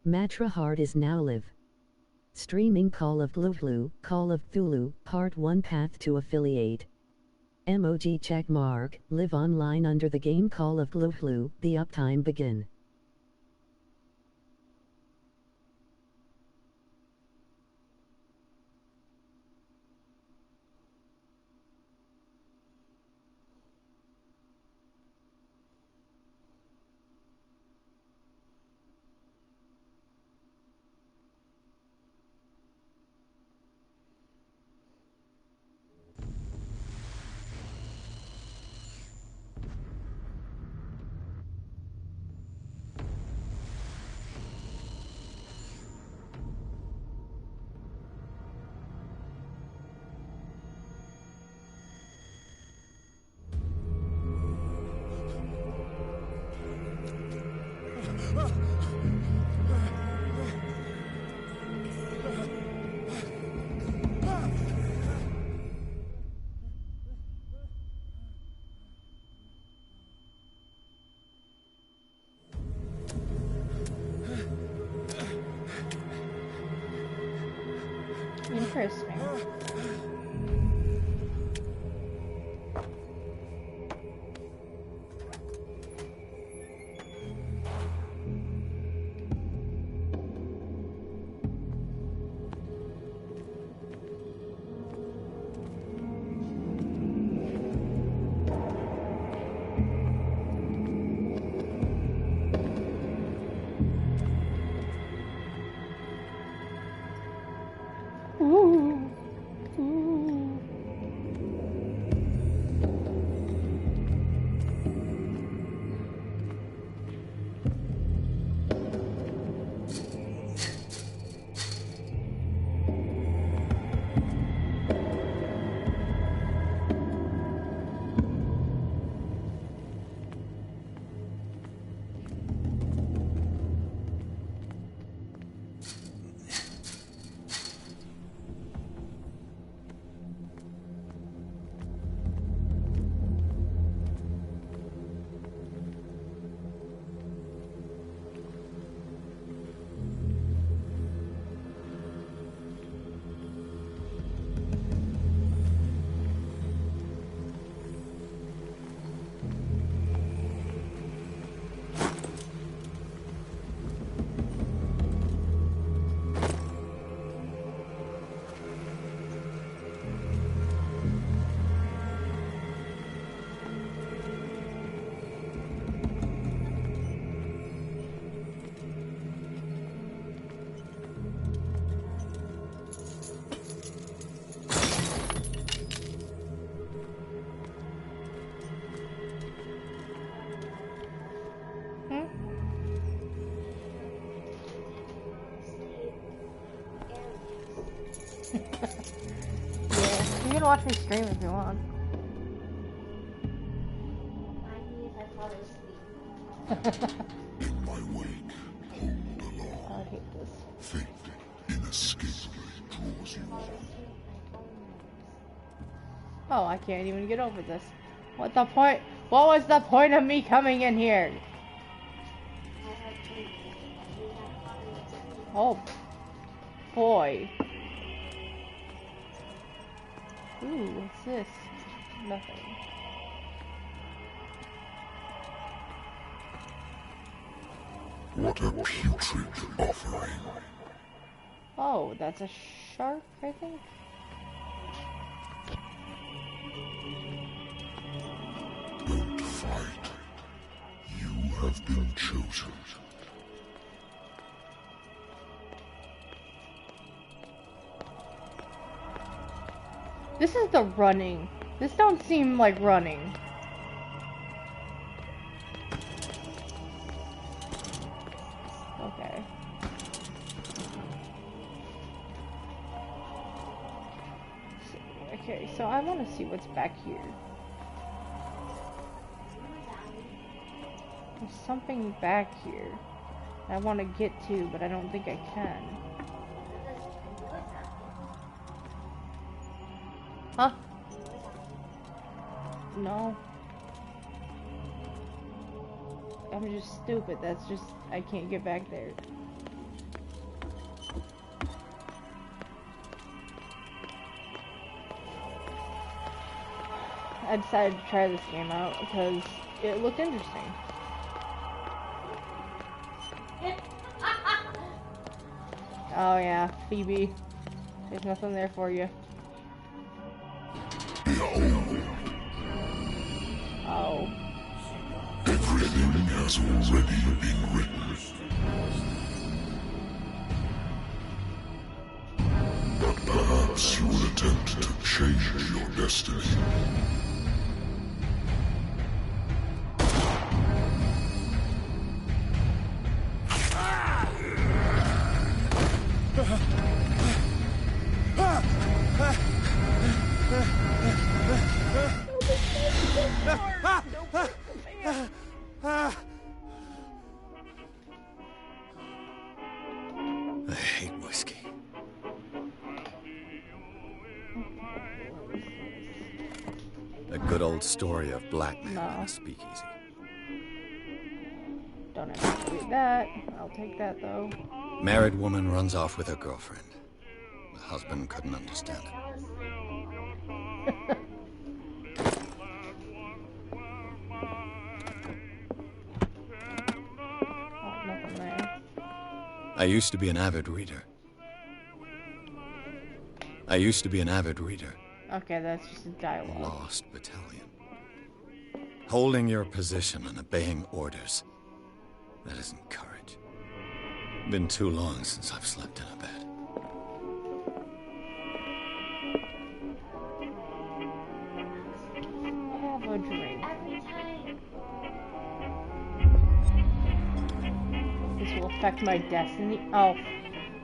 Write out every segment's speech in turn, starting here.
Matra Heart is now live. Streaming Call of Cthulhu, Part 1 Path to Affiliate. Emoji check mark, live online under the game Call of Cthulhu, the uptime begin. Interesting. Yeah, you can watch me stream if you want. In my wake, hold along. I hate this. Fate inescapably draws you on. Oh, I can't even get over this. What the point? What was the point of me coming in here? Oh, boy. Ooh, what's this? Nothing. What a putrid offering. Oh, that's a shark, I think? Don't fight. You have been chosen. This is the running. This don't seem like running. Okay. Okay, so I want to see what's back here. There's something back here I want to get to, but I don't think I can. Huh? No. I'm just stupid. That's just, I can't get back there. I decided to try this game out because it looked interesting. Oh yeah, Phoebe. There's nothing there for you. Oh. Everything has already been written. But perhaps you will attempt to change your destiny. I hate whiskey. A good old story of black man in a speakeasy. Don't have to read that. I'll take that though. Married woman runs off with her girlfriend. The husband couldn't understand it. Oh, nothing there. I used to be an avid reader. Okay, that's just a dialogue. Lost battalion. Holding your position and obeying orders. That isn't courage. Been too long since I've slept in a bed. Have a drink. This will affect my destiny. Oh,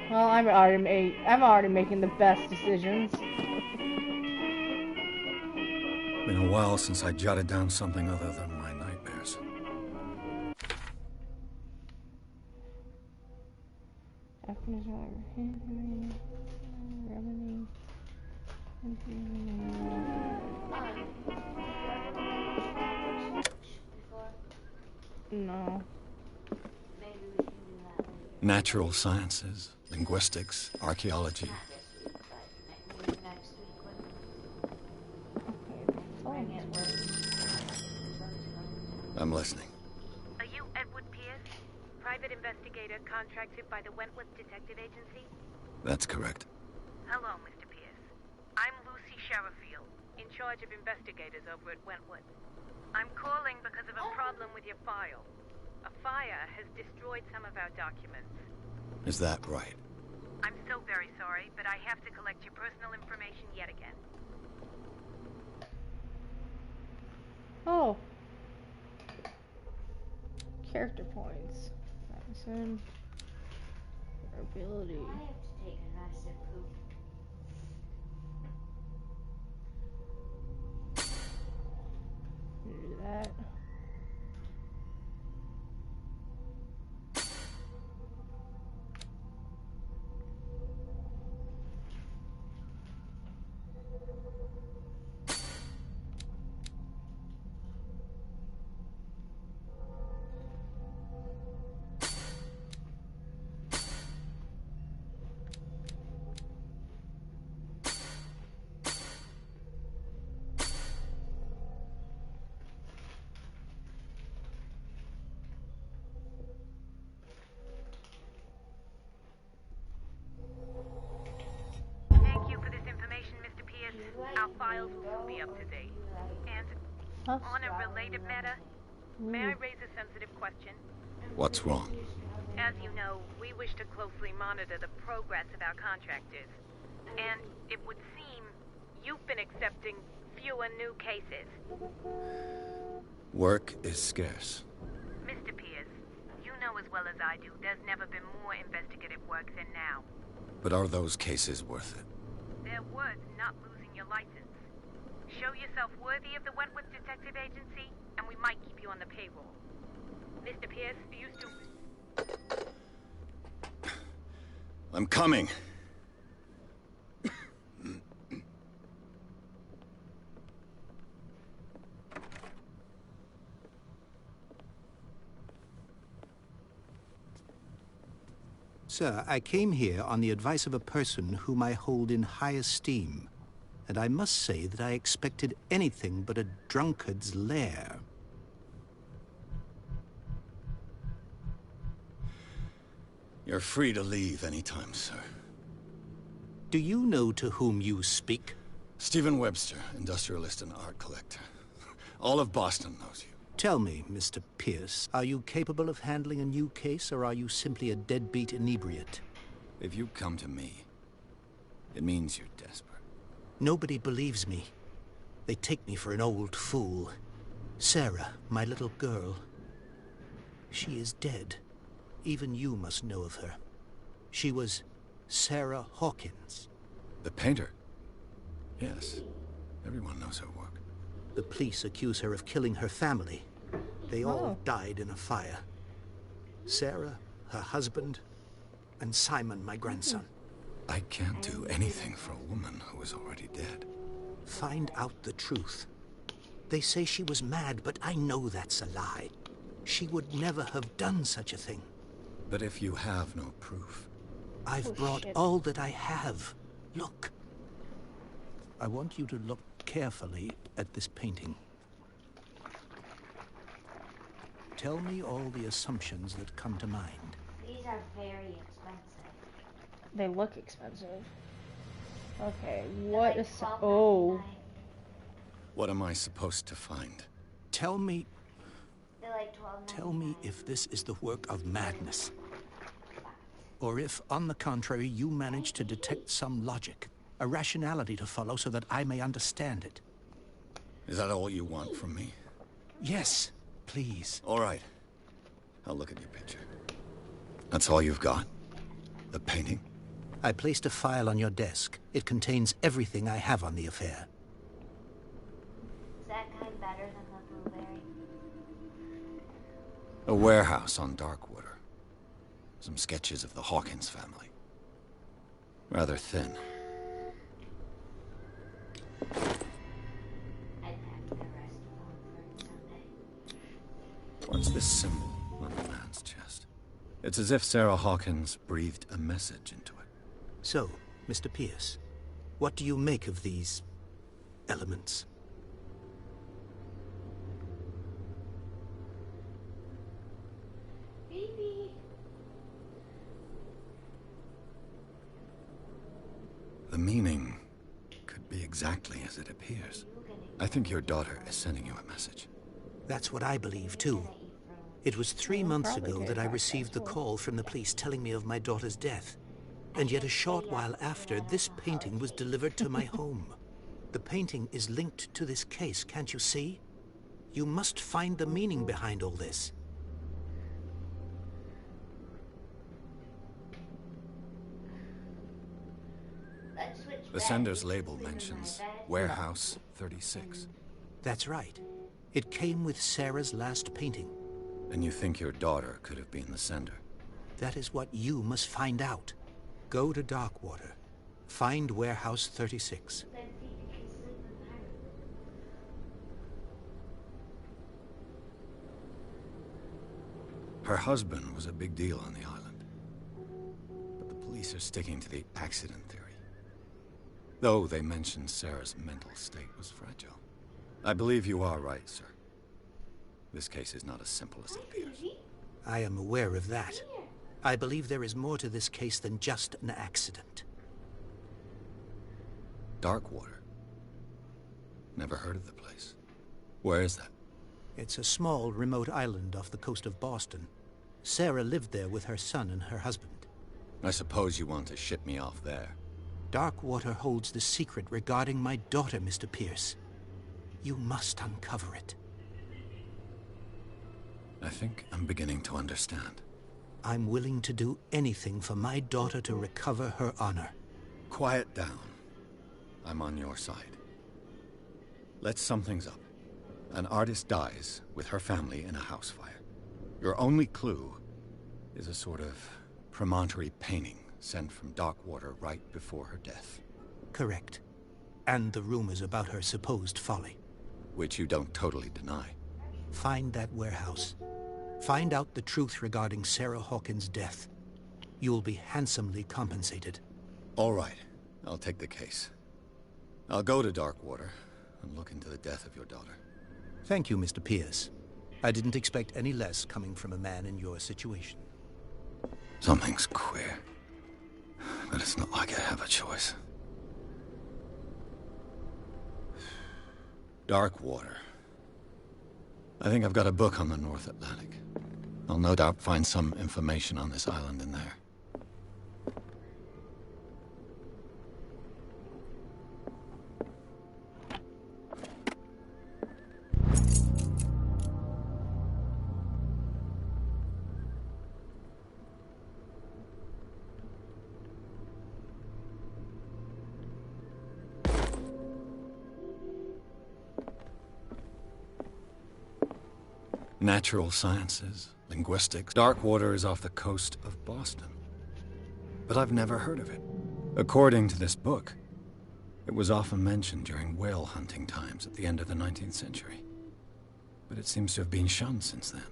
well, I'm already making the best decisions. Been a while since I jotted down something other than my nightmares. No. Natural sciences, linguistics, archaeology. I'm listening. Are you Edward Pierce, private investigator contracted by the Wentworth Detective Agency? That's correct. Hello, Mr. Pierce. I'm Lucy Sherifield, in charge of investigators over at Wentworth. I'm calling because of a problem with your file. A fire has destroyed some of our documents. Is that right? I'm so very sorry, but I have to collect your personal information yet again. Oh. Character points. Madison. Ability. I have to take a nice sip poop. Do that. Thank you for this information, Mr. Pierce. Our files will soon be up to date. And on a related matter, may I raise a sensitive question? What's wrong? As you know, we wish to closely monitor the progress of our contractors. And it would seem you've been accepting fewer new cases. Work is scarce. Mr. Pierce, you know as well as I do, there's never been more investigative work than now. But are those cases worth it? They're worth not losing your license. Show yourself worthy of the Wentworth Detective Agency, and we might keep you on the payroll. Mr. Pierce, you to... I'm coming. Sir, I came here on the advice of a person whom I hold in high esteem. and I must say that I expected anything but a drunkard's lair. You're free to leave anytime, sir. Do you know to whom you speak? Stephen Webster, industrialist and art collector. All of Boston knows you. Tell me, Mr. Pierce, are you capable of handling a new case, or are you simply a deadbeat inebriate? If you come to me, it means you're desperate. Nobody believes me. They take me for an old fool. Sarah, my little girl, she is dead. Even you must know of her. She was Sarah Hawkins. The painter? Yes. Everyone knows her work. The police accuse her of killing her family. They all died in a fire. Sarah, her husband, and Simon, my grandson. I can't do anything for a woman who is already dead. Find out the truth. They say she was mad, but I know that's a lie. She would never have done such a thing. But if you have no proof... I've brought all that I have. Look. I want you to look carefully at this painting. Tell me all the assumptions that come to mind. These are very expensive. They look expensive. Okay, They're what like is... $12.99. Oh. What am I supposed to find? Tell me They're like $12.99. Tell me if this is the work of madness, or if, on the contrary, you manage to detect some logic, a rationality to follow so that I may understand it. Is that all you want from me? Yes, please. All right. I'll look at your picture. That's all you've got? The painting? I placed a file on your desk. It contains everything I have on the affair. Is that kind better than the blueberry? A warehouse on Darkwater. Some sketches of the Hawkins family. Rather thin. I'd pack the rest of them for Sunday. What's this symbol on the man's chest? It's as if Sarah Hawkins breathed a message into it. So, Mr. Pierce, what do you make of these elements? Baby. The meaning could be exactly as it appears. I think your daughter is sending you a message. That's what I believe, too. It was 3 months ago that I received the call from the police telling me of my daughter's death. And yet a short while after, this painting was delivered to my home. The painting is linked to this case, can't you see? You must find the meaning behind all this. The sender's label mentions Warehouse 36. That's right. It came with Sarah's last painting. And you think your daughter could have been the sender? That is what you must find out. Go to Darkwater. Find Warehouse 36. Her husband was a big deal on the island. But the police are sticking to the accident theory. Though they mentioned Sarah's mental state was fragile. I believe you are right, sir. This case is not as simple as it appears. I am aware of that. I believe there is more to this case than just an accident. Darkwater? Never heard of the place. Where is that? It's a small, remote island off the coast of Boston. Sarah lived there with her son and her husband. I suppose you want to ship me off there. Darkwater holds the secret regarding my daughter, Mr. Pierce. You must uncover it. I think I'm beginning to understand. I'm willing to do anything for my daughter to recover her honor. Quiet down. I'm on your side. Let's sum things up. An artist dies with her family in a house fire. Your only clue is a sort of promontory painting sent from Darkwater right before her death. Correct. And the rumors about her supposed folly. Which you don't totally deny. Find that warehouse. Find out the truth regarding Sarah Hawkins' death. You'll be handsomely compensated. All right. I'll take the case. I'll go to Darkwater and look into the death of your daughter. Thank you, Mr. Pierce. I didn't expect any less coming from a man in your situation. Something's queer. But it's not like I have a choice. Darkwater. I think I've got a book on the North Atlantic. I'll no doubt find some information on this island in there. Natural sciences, linguistics. Darkwater is off the coast of Boston. But I've never heard of it. According to this book, it was often mentioned during whale hunting times at the end of the 19th century. But it seems to have been shunned since then.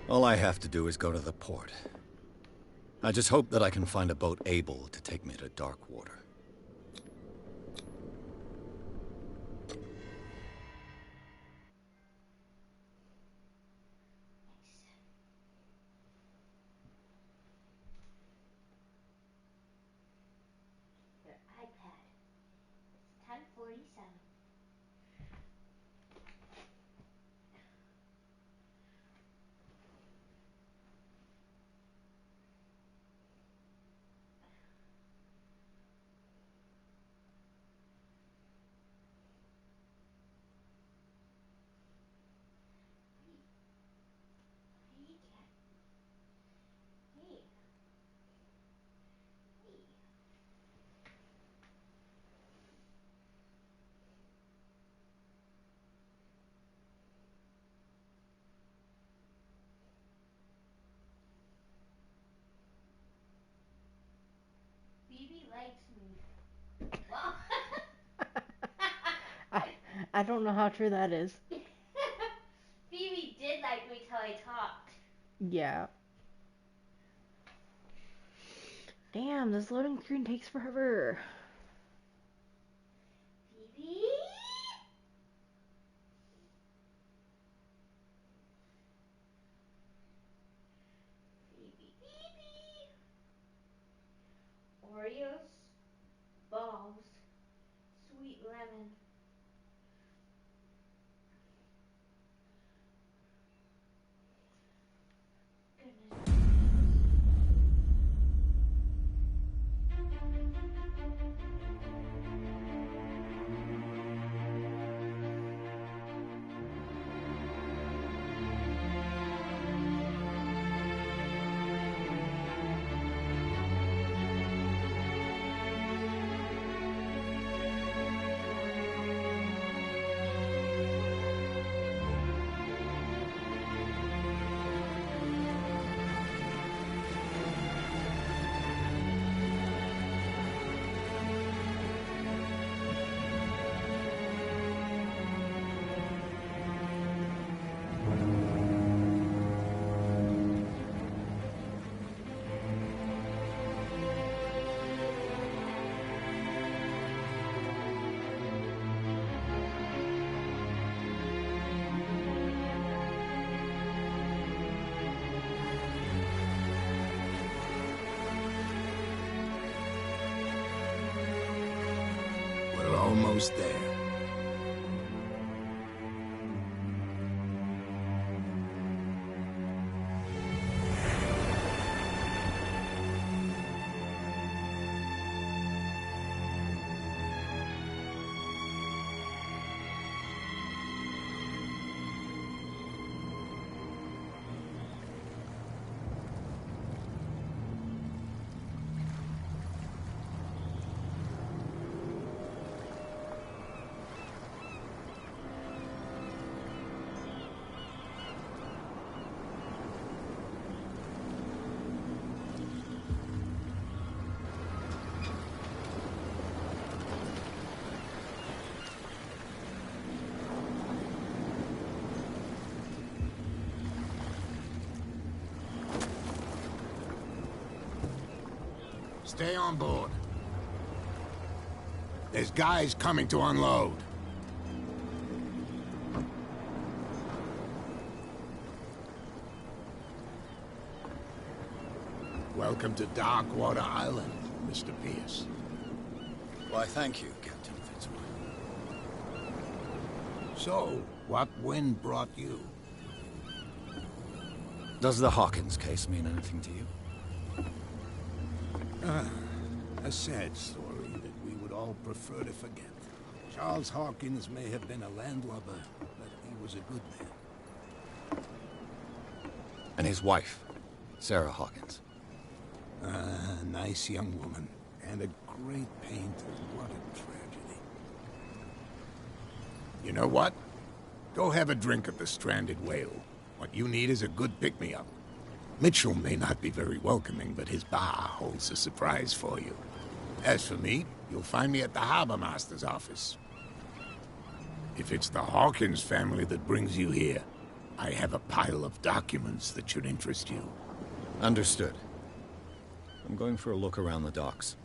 All I have to do is go to the port. I just hope that I can find a boat able to take me to Darkwater. Your iPad. It's 10:47. Hey, cat. Hey. Hey. Phoebe likes me. Well, I don't know how true that is. Phoebe did like me till I talked. Yeah. Damn, this loading screen takes forever. Phoebe? Phoebe, Phoebe. Oreos, balls, sweet lemon. Goodness. We're almost there. Stay on board. There's guys coming to unload. Welcome to Darkwater Island, Mr. Pierce. Why, thank you, Captain Fitzroy. So, what wind brought you? Does the Hawkins case mean anything to you? A sad story that we would all prefer to forget. Charles Hawkins may have been a landlubber, but he was a good man. And his wife, Sarah Hawkins. A nice young woman, and a great painter. What a tragedy. You know what? Go have a drink at the Stranded Whale. What you need is a good pick-me-up. Mitchell may not be very welcoming, but his bar holds a surprise for you. As for me, you'll find me at the Harbor Master's office. If it's the Hawkins family that brings you here, I have a pile of documents that should interest you. Understood. I'm going for a look around the docks.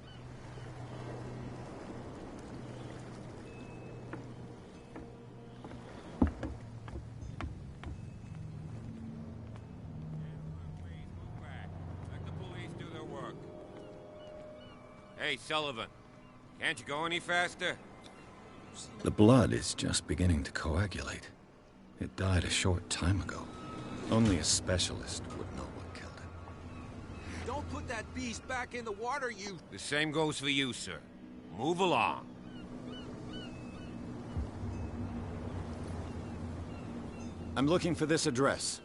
Hey, Sullivan. Can't you go any faster? The blood is just beginning to coagulate. It died a short time ago. Only a specialist would know what killed it. Don't put that beast back in the water, you... The same goes for you, sir. Move along. I'm looking for this address.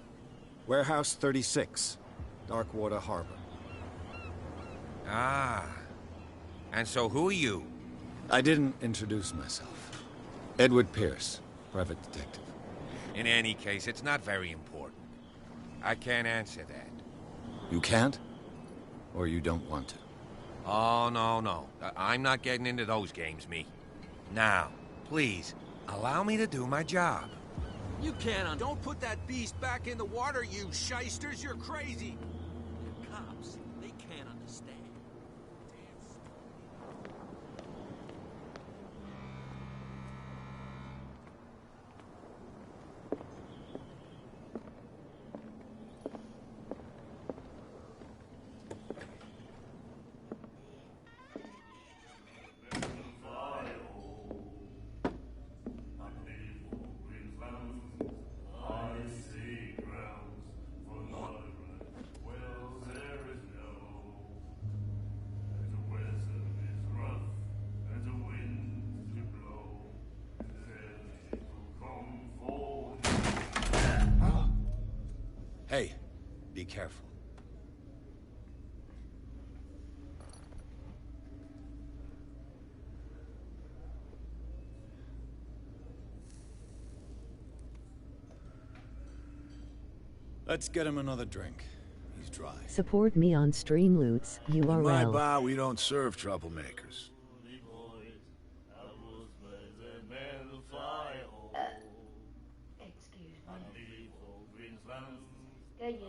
Warehouse 36, Darkwater Harbor. Ah. And so who are you? I didn't introduce myself. Edward Pierce, private detective. In any case, it's not very important. I can't answer that. You can't? Or you don't want to? Oh, no. I'm not getting into those games, me. Now, please, allow me to do my job. You can't... Don't put that beast back in the water, you shysters. You're crazy. The cops, they can't understand. Hey, be careful. Let's get him another drink. He's dry. Support me on Streamloots URL. In my bar, we don't serve troublemakers. Excuse me. Good,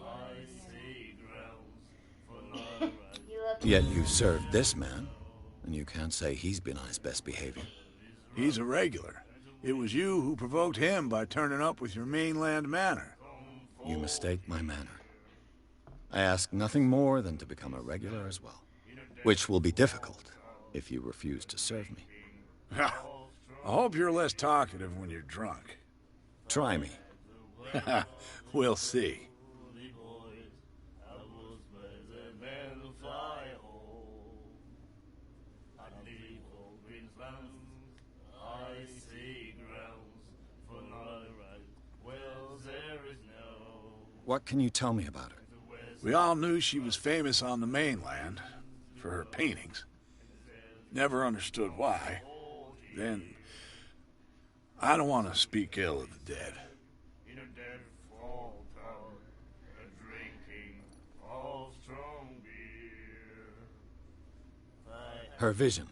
Yet you served this man, and you can't say he's been on his best behavior. He's a regular. It was you who provoked him by turning up with your mainland manner. You mistake my manner. I ask nothing more than to become a regular as well, which will be difficult if you refuse to serve me. I hope you're less talkative when you're drunk. Try me. We'll see. What can you tell me about her? We all knew she was famous on the mainland for her paintings. Never understood why. Then, I don't want to speak ill of the dead. Her vision.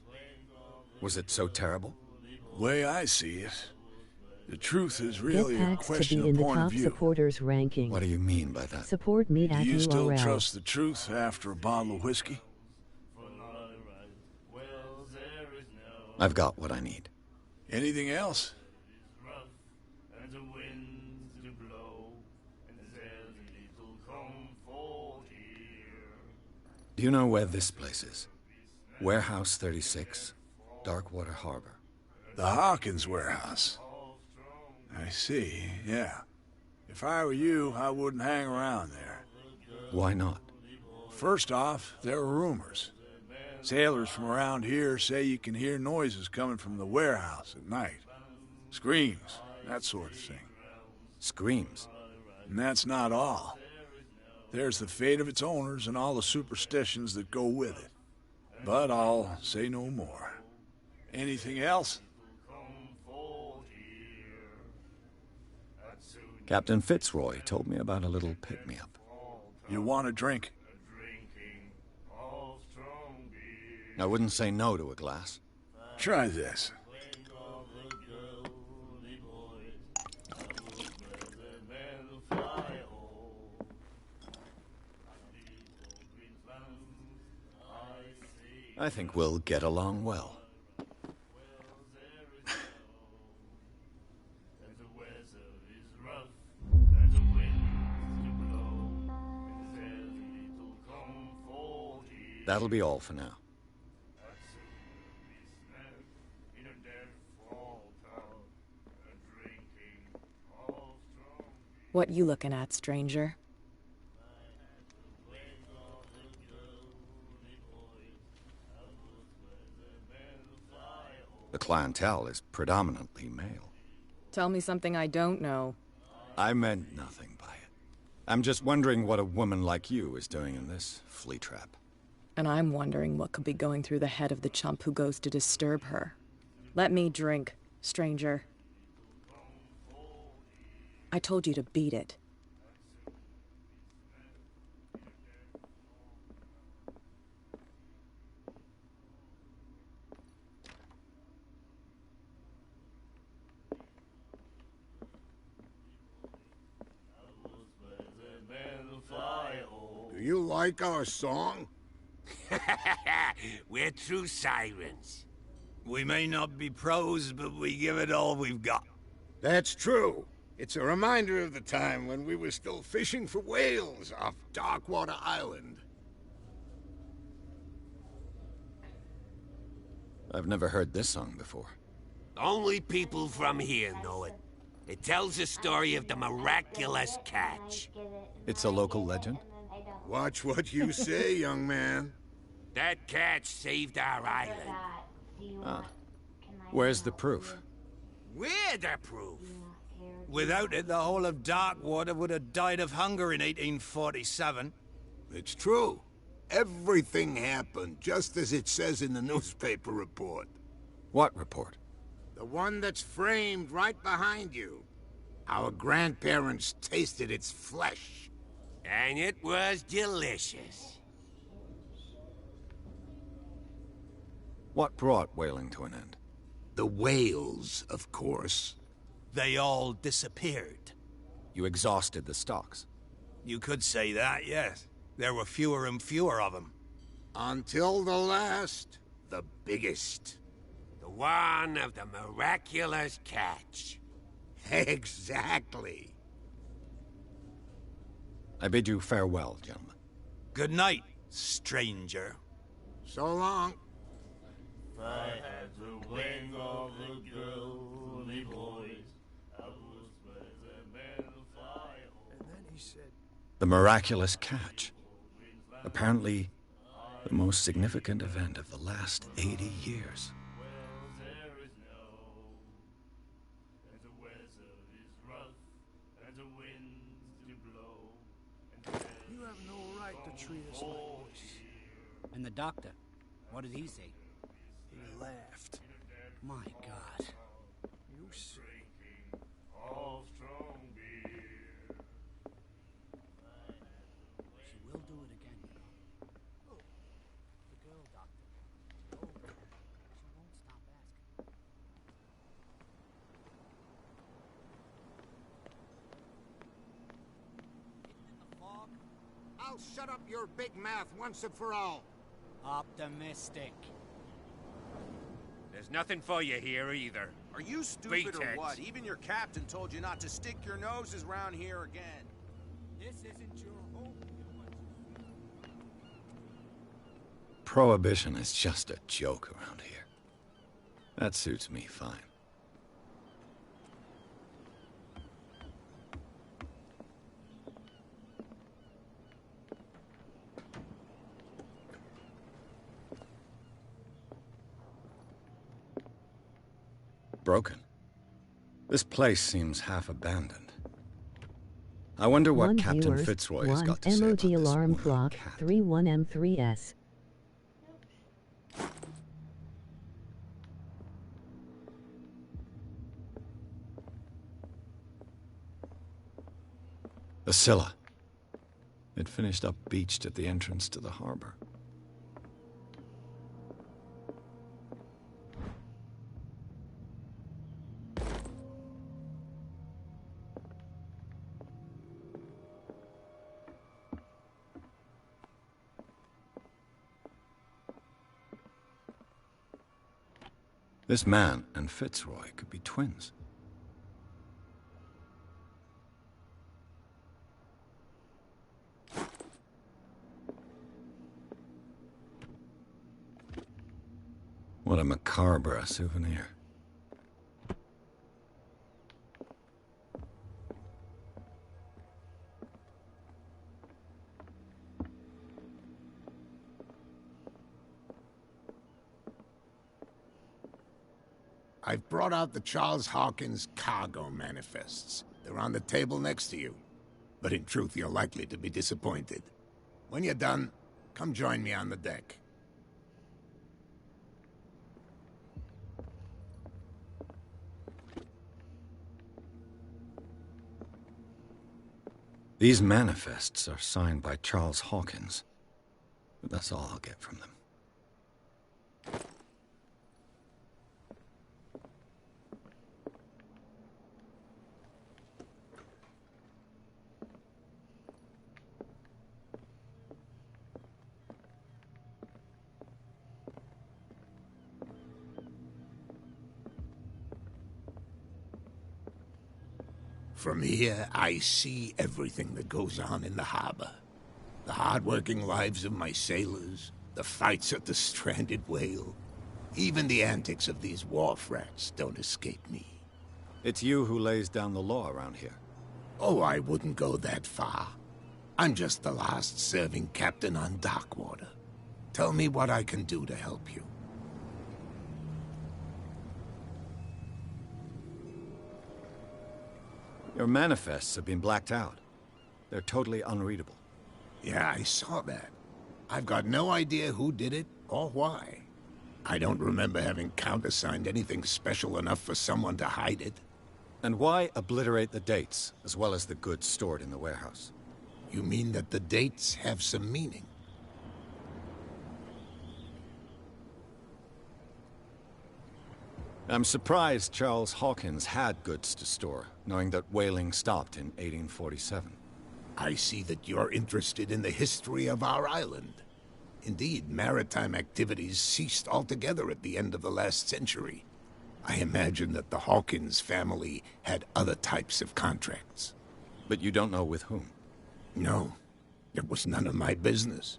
Was it so terrible? The way I see it, the truth is Get really a Pax to question be of in the point of top view. supporters ranking. What do you mean by that? Support me Do at you still URL. trust the truth after a bottle of whiskey? I've got what I need. Anything else? Do you know where this place is? Warehouse 36, Darkwater Harbor. The Hawkins warehouse. I see, yeah. If I were you, I wouldn't hang around there. Why not? First off, there are rumors. Sailors from around here say you can hear noises coming from the warehouse at night. Screams, that sort of thing. Screams? And that's not all. There's the fate of its owners and all the superstitions that go with it. But I'll say no more. Anything else? Captain Fitzroy told me about a little pick-me-up. You want a drink? I wouldn't say no to a glass. Try this. I think we'll get along well. That'll be all for now. What you looking at, stranger? The clientele is predominantly male. Tell me something I don't know. I meant nothing by it. I'm just wondering what a woman like you is doing in this flea trap. And I'm wondering what could be going through the head of the chump who goes to disturb her. Let me drink, stranger. I told you to beat it. Do you like our song? We're true sirens. We may not be pros, but we give it all we've got. That's true. It's a reminder of the time when we were still fishing for whales off Darkwater Island. I've never heard this song before. Only people from here know it. It tells the story of the miraculous catch. It's a local legend? Watch what you say, young man. That catch saved our island. Ah. Where's the proof? We're the proof. Without it, the whole of Darkwater would have died of hunger in 1847. It's true. Everything happened just as it says in the newspaper report. What report? The one that's framed right behind you. Our grandparents tasted its flesh. And it was delicious. What brought whaling to an end? The whales, of course. They all disappeared. You exhausted the stocks. You could say that, yes. There were fewer and fewer of them. Until the last, the biggest. The one of the miraculous catch. Exactly. I bid you farewell, gentlemen. Good night, stranger. So long. If I had the wing of the girly boys, I would spread the man of fire. And then he said, The miraculous catch. Apparently, the most significant event of the last 80 years. you have no right to treat us like this. And the doctor, what did he say? He laughed. My God. You see. All strong beer. She will do it again, you know. Oh, the girl doctor. Oh, she won't stop asking. Hidden in the fog? I'll shut up your big mouth once and for all. Optimistic. The There's nothing for you here either. Are you stupid or Beatex. what? Even your captain told you not to stick your noses around here again. This isn't your home. Prohibition is just a joke around here. That suits me fine. Broken. This place seems half abandoned. I wonder what Captain viewers, Fitzroy has 1 got to say about emoji this alarm woman clock, cat. 31M3S. The Scylla. It finished up beached at the entrance to the harbor. This man and Fitzroy could be twins. What a macabre souvenir. I've brought out the Charles Hawkins cargo manifests. They're on the table next to you. But in truth, you're likely to be disappointed. When you're done, come join me on the deck. These manifests are signed by Charles Hawkins. But that's all I'll get from them. From here, I see everything that goes on in the harbor. The hard-working lives of my sailors, the fights at the stranded whale. Even the antics of these wharf rats don't escape me. It's you who lays down the law around here. Oh, I wouldn't go that far. I'm just the last serving captain on Darkwater. Tell me what I can do to help you. Your manifests have been blacked out. They're totally unreadable. Yeah, I saw that. I've got no idea who did it or why. I don't remember having countersigned anything special enough for someone to hide it. And why obliterate the dates, as well as the goods stored in the warehouse? You mean that the dates have some meaning? I'm surprised Charles Hawkins had goods to store, knowing that whaling stopped in 1847. I see that you're interested in the history of our island. Indeed, maritime activities ceased altogether at the end of the last century. I imagine that the Hawkins family had other types of contracts. But you don't know with whom? No, it was none of my business.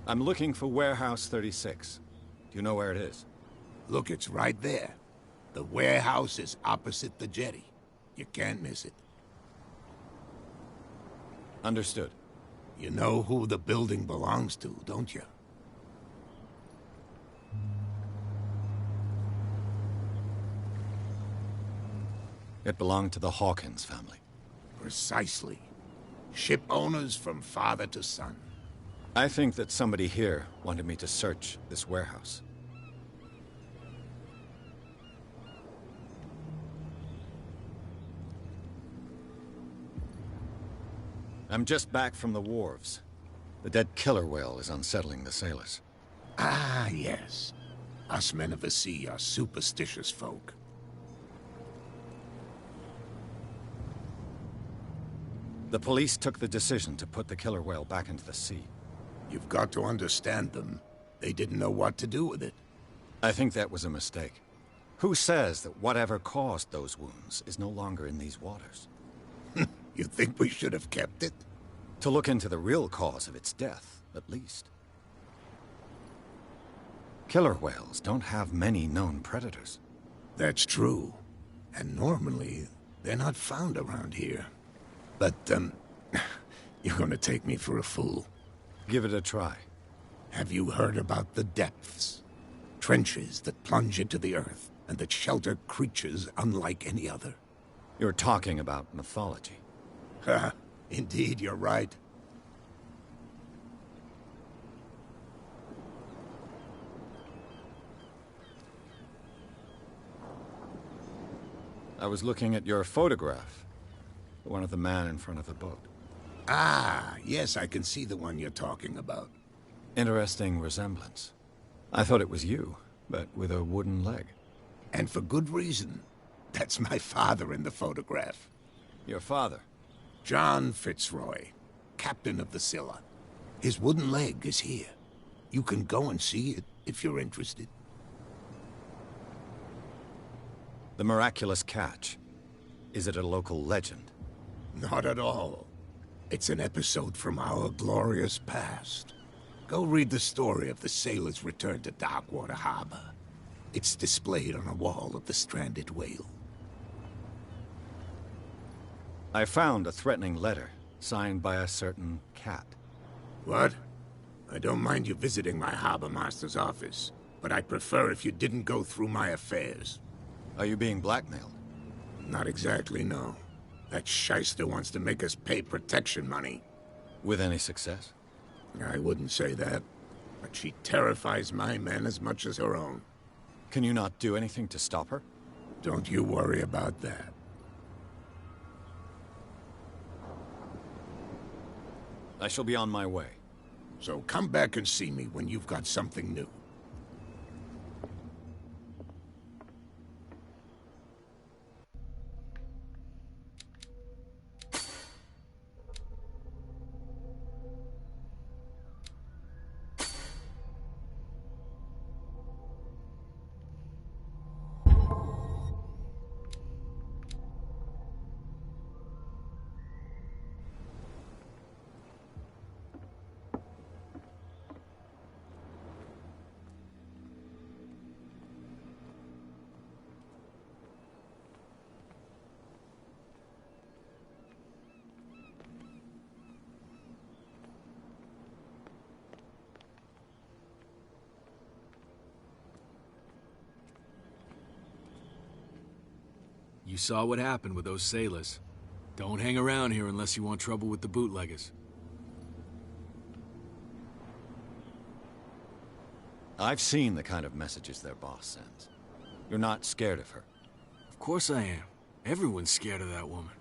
I'm looking for Warehouse 36. Do you know where it is? Look, it's right there. The warehouse is opposite the jetty. You can't miss it. Understood. You know who the building belongs to, don't you? It belonged to the Hawkins family. Precisely. Ship owners from father to son. I think that somebody here wanted me to search this warehouse. I'm just back from the wharves. The dead killer whale is unsettling the sailors. Ah, yes. Us men of the sea are superstitious folk. The police took the decision to put the killer whale back into the sea. You've got to understand them. They didn't know what to do with it. I think that was a mistake. Who says that whatever caused those wounds is no longer in these waters? You think we should have kept it? To look into the real cause of its death, at least. Killer whales don't have many known predators. That's true. And normally, they're not found around here. But, you're gonna take me for a fool. Give it a try. Have you heard about the depths? Trenches that plunge into the earth, and that shelter creatures unlike any other. You're talking about mythology. Ha! Indeed, you're right. I was looking at your photograph. The one of the man in front of the boat. Ah, yes, I can see the one you're talking about. Interesting resemblance. I thought it was you, but with a wooden leg. And for good reason. That's my father in the photograph. Your father? John Fitzroy, captain of the Scylla. His wooden leg is here. You can go and see it if you're interested. The miraculous catch. Is it a local legend? Not at all. It's an episode from our glorious past. Go read the story of the sailor's return to Darkwater Harbor. It's displayed on a wall of the stranded whale. I found a threatening letter, signed by a certain cat. What? I don't mind you visiting my harbor master's office, but I'd prefer if you didn't go through my affairs. Are you being blackmailed? Not exactly, no. That shyster wants to make us pay protection money. With any success? I wouldn't say that, but she terrifies my men as much as her own. Can you not do anything to stop her? Don't you worry about that. I shall be on my way. So come back and see me when you've got something new. You saw what happened with those sailors. Don't hang around here unless you want trouble with the bootleggers. I've seen the kind of messages their boss sends. You're not scared of her? Of course I am. Everyone's scared of that woman.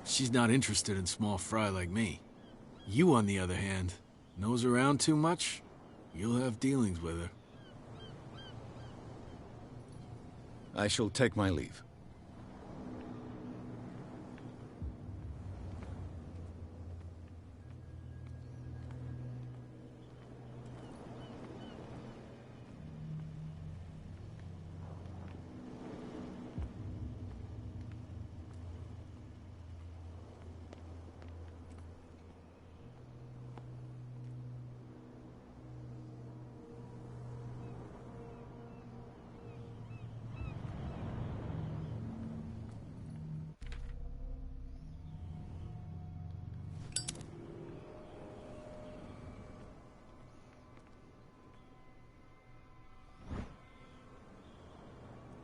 She's not interested in small fry like me. You, on the other hand, nose around too much, you'll have dealings with her. I shall take my leave.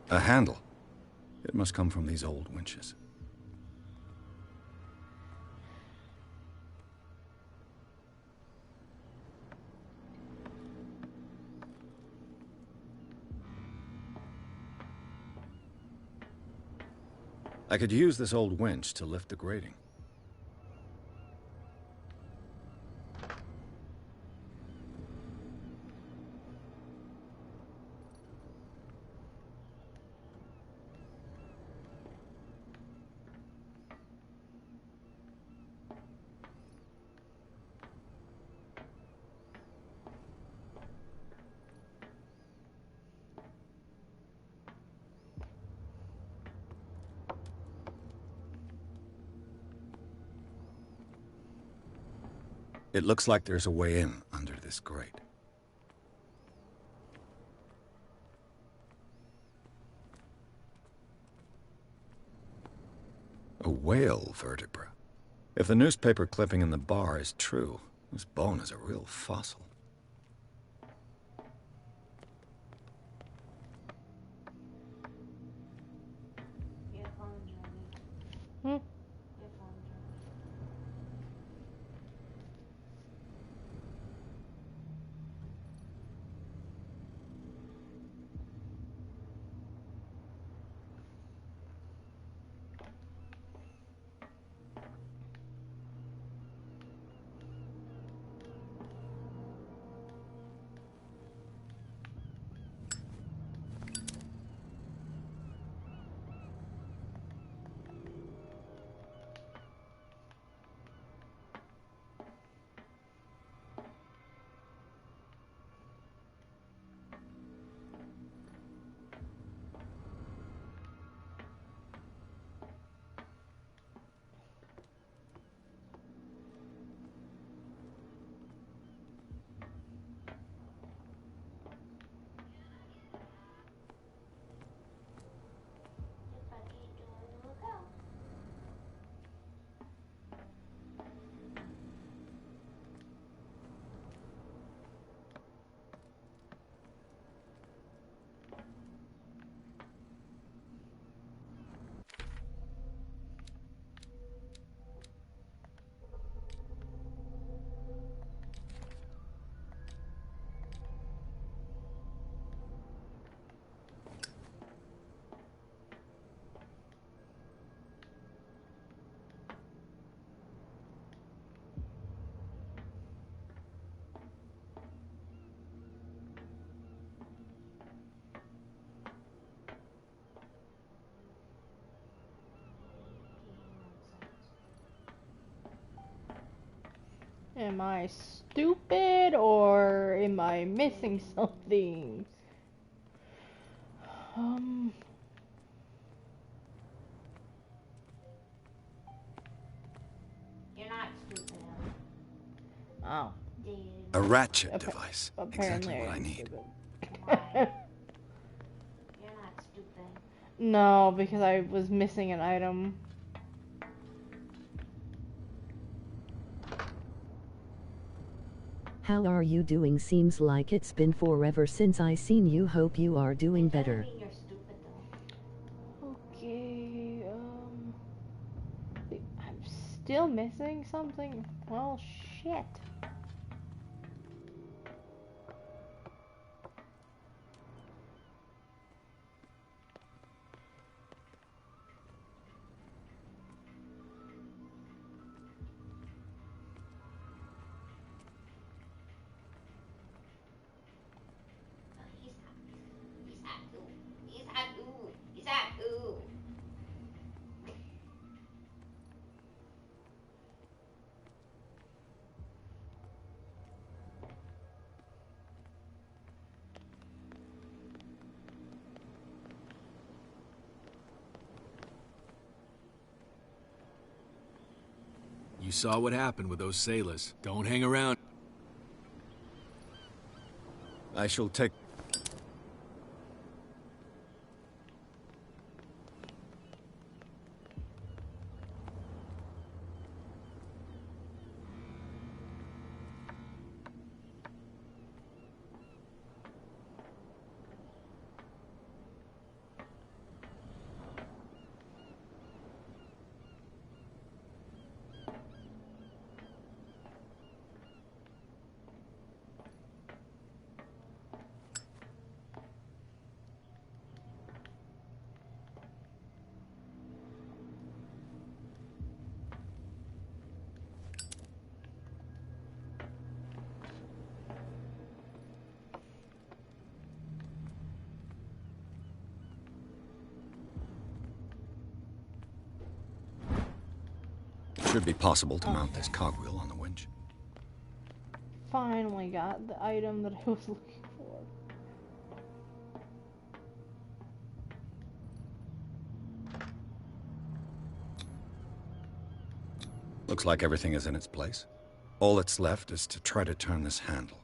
A handle. It must come from these old winches. I could use this old winch to lift the grating. It looks like there's a way in under this grate. A whale vertebra. If the newspaper clipping in the bar is true, this bone is a real fossil. Hmm? Am I stupid or am I missing something? You're not stupid, Oh. A ratchet device. Apparently Exactly what I I'm need. stupid. You're not stupid. No, because I was missing an item. How are you doing? Seems like it's been forever since I seen you. Hope you are doing better. You're stupid though. Okay, I'm still missing something? Well, shit. You saw what happened with those sailors. Don't hang around. I shall take... Should be possible to mount this cogwheel on the winch. Finally got the item that I was looking for. Looks like everything is in its place. All that's left is to try to turn this handle.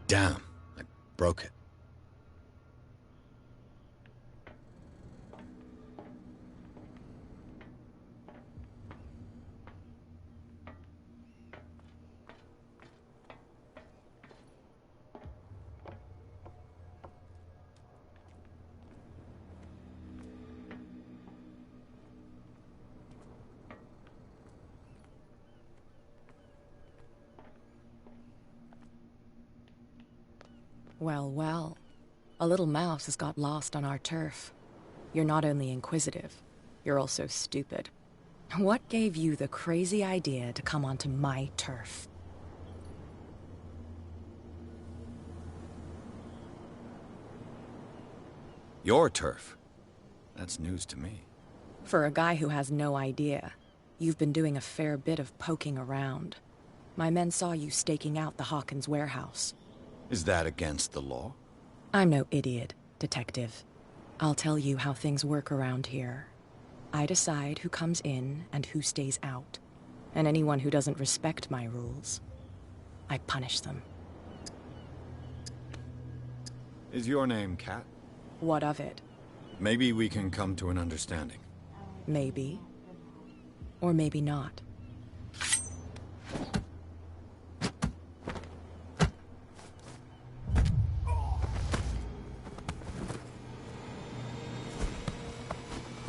Damn, I broke it. Well, well. A little mouse has got lost on our turf. You're not only inquisitive, you're also stupid. What gave you the crazy idea to come onto my turf? Your turf? That's news to me. For a guy who has no idea, you've been doing a fair bit of poking around. My men saw you staking out the Hawkins warehouse. Is that against the law? I'm no idiot, detective. I'll tell you how things work around here. I decide who comes in and who stays out. And anyone who doesn't respect my rules, I punish them. Is your name Cat? What of it? Maybe we can come to an understanding. Maybe. Or maybe not.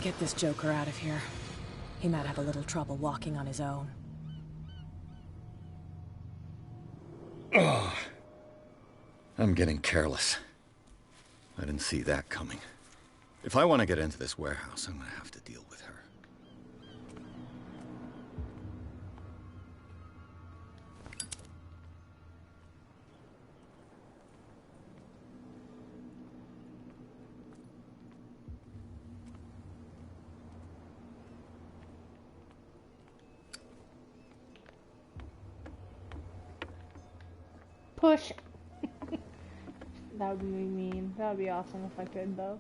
Get this joker out of here. He might have a little trouble walking on his own. Oh, I'm getting careless. I didn't see that coming. If I want to get into this warehouse, I'm going to have to deal with her. Push. That would be mean. That would be awesome if I could, though.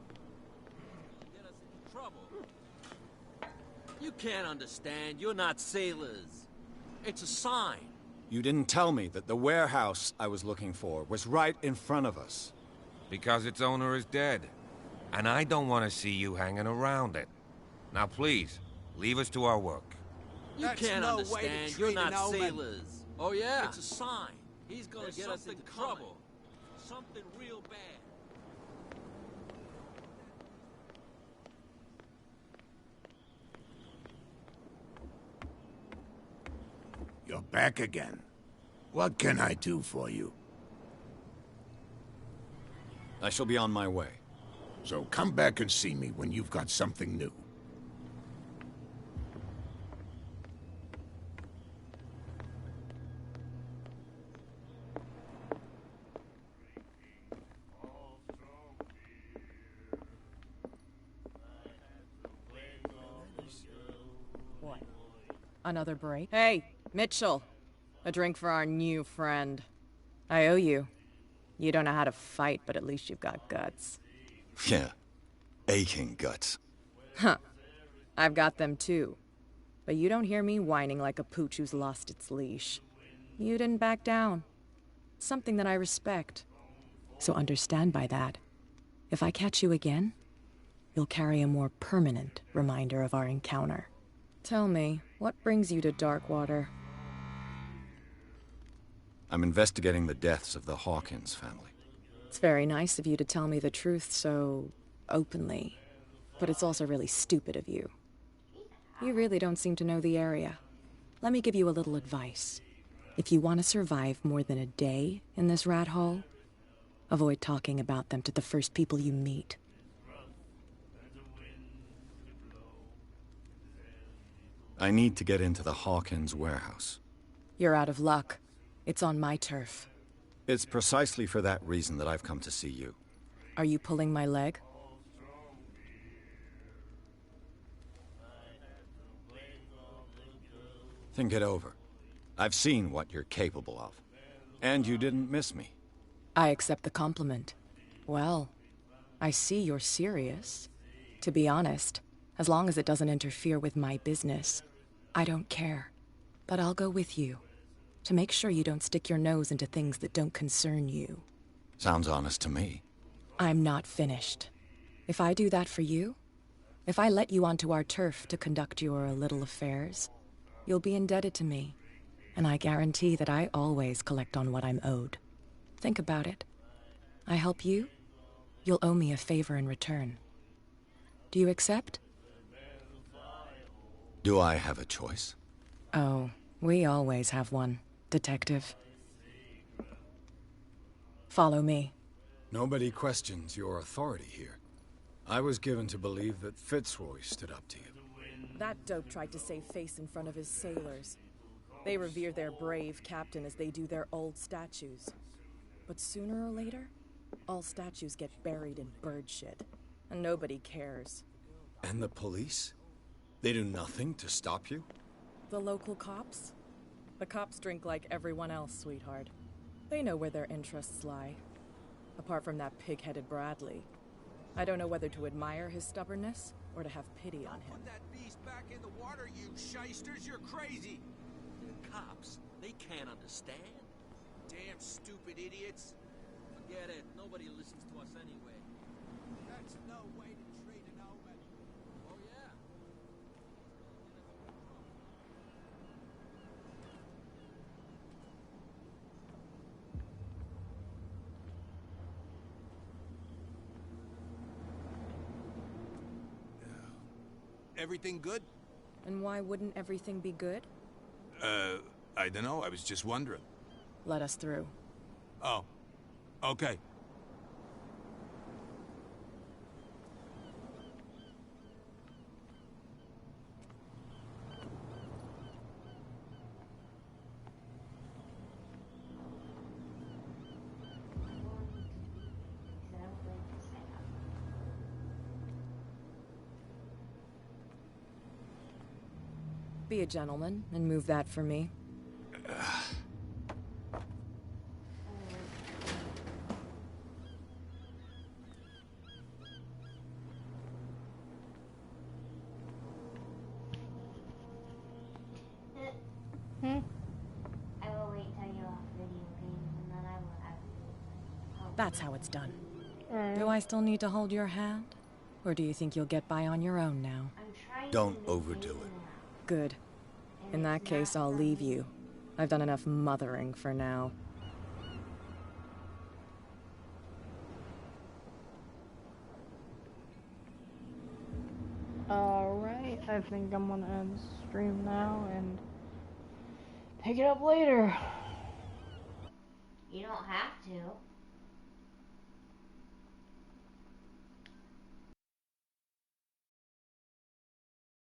Get us in trouble. You can't understand. You're not sailors. It's a sign. You didn't tell me that the warehouse I was looking for was right in front of us. Because its owner is dead. And I don't want to see you hanging around it. Now please, leave us to our work. You That's can't no way understand. to You're treat not an omen. sailors. Oh, yeah? It's a sign. He's gonna There's get us into trouble. Something real bad. You're back again. What can I do for you? I shall be on my way. So come back and see me when you've got something new. What? Another break? Hey, Mitchell. A drink for our new friend. I owe you. You don't know how to fight, but at least you've got guts. Yeah. Aching guts. Huh. I've got them too. But you don't hear me whining like a pooch who's lost its leash. You didn't back down. Something that I respect. So understand by that, if I catch you again, you'll carry a more permanent reminder of our encounter. Tell me, what brings you to Darkwater? I'm investigating the deaths of the Hawkins family. It's very nice of you to tell me the truth so openly, but it's also really stupid of you. You really don't seem to know the area. Let me give you a little advice. If you want to survive more than a day in this rat hole, avoid talking about them to the first people you meet. I need to get into the Hawkins warehouse. You're out of luck. It's on my turf. It's precisely for that reason that I've come to see you. Are you pulling my leg? Think it over. I've seen what you're capable of. And you didn't miss me. I accept the compliment. Well, I see you're serious. To be honest, as long as it doesn't interfere with my business, I don't care. But I'll go with you, to make sure you don't stick your nose into things that don't concern you. Sounds honest to me. I'm not finished. If I do that for you, if I let you onto our turf to conduct your little affairs, you'll be indebted to me, and I guarantee that I always collect on what I'm owed. Think about it. I help you, you'll owe me a favor in return. Do you accept? Do I have a choice? Oh, we always have one, Detective. Follow me. Nobody questions your authority here. I was given to believe that Fitzroy stood up to you. That dope tried to save face in front of his sailors. They revere their brave captain as they do their old statues. But sooner or later, all statues get buried in bird shit, and nobody cares. And the police? They do nothing to stop you? The local cops? The cops drink like everyone else, sweetheart. They know where their interests lie. Apart from that pig-headed Bradley. I don't know whether to admire his stubbornness or to have pity on him. Put that beast back in the water, you shysters! You're crazy! The cops, they can't understand. Damn stupid idiots! Forget it. Nobody listens to us anyway. That's no way to treat an omen. Oh, yeah. Everything good? And why wouldn't everything be good? I don't know. I was just wondering. Let us through. Oh, okay. Be a gentleman and move that for me. I will wait till you're off video games and then I will That's how it's done. Do I still need to hold your hand? Or do you think you'll get by on your own now? Don't overdo it. Good. In that case, I'll leave you. I've done enough mothering for now. Alright, I think I'm gonna end the stream now and pick it up later. You don't have to.